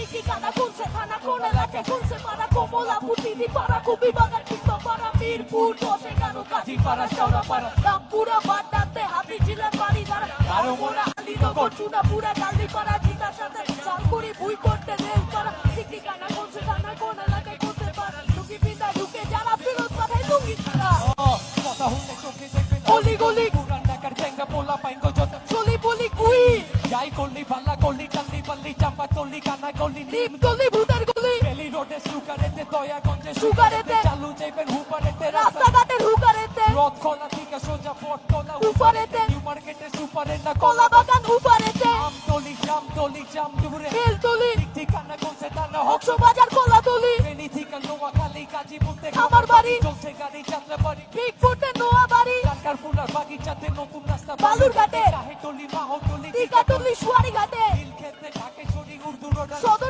ঠিকানা কোনছে থানা কোন এলাকায় কোনছে পাড়া কমলা পুতিদি পাড়া কবি বাগান কৃষ্ণ পাড়া মিরপুর দশে কেন কাজী পাড়া চওড়া পাড়া রামপুরা বাড্ডাতে হাতি জিলার বাড়ি ধারা আরো মোড়া আলীনগর চুনাপুরা গালি পাড়া জিতার সাথে চালকুড়ি ভুই করতে রেল পাড়া ঠিকানা কোনছে থানা কোন এলাকায় কোনছে পাড়া ঢুকি বিন্দা ঢুকে যারা ফেরত পাঠায় লুঙ্গি ছাড়া কথা হলে চোখে দেখবে অলি গলি পুরান ঢাকার টেঙ্গা পোলা পাইঙ্গ যত চলি বলি কুই যাই করলি ভাল্লা করলি টাল্লি পাল্লি চাম্পা করলি কানা করলি নিম গলি ভূতের গলি বেলি রোডে সুগারেতে দয়াগঞ্জে সুগারেতে চালু যাইবেন হুপারেতে রাস্তাঘাটের হুকারেতে রথ খোলা থেকে সোজা পটতলা উপারেতে নিউ মার্কেটে সুপারে না কলা বাগান উপারেতে আমতলি জাম দূরে বেলতলি ঠিকানা কোনছে টানা হকস বাজার কলাতলি ফেনী থেকে নোয়াখালী গাজীপুর থেকে খামার বাড়ি চলছে গাড়ি যাত্রা বাড়ি বিগ ফুটে নোয়া বাড়ি ঢাকার ফুলার বাগিচাতে নতুন রাস্তা বালুরঘাটে টাহেটলি মাহতলি টিকাটলি সুয়ারি ঘাটে নীলক্ষেত্রে ঢাকেশ্বরী উর্দু রোড সদর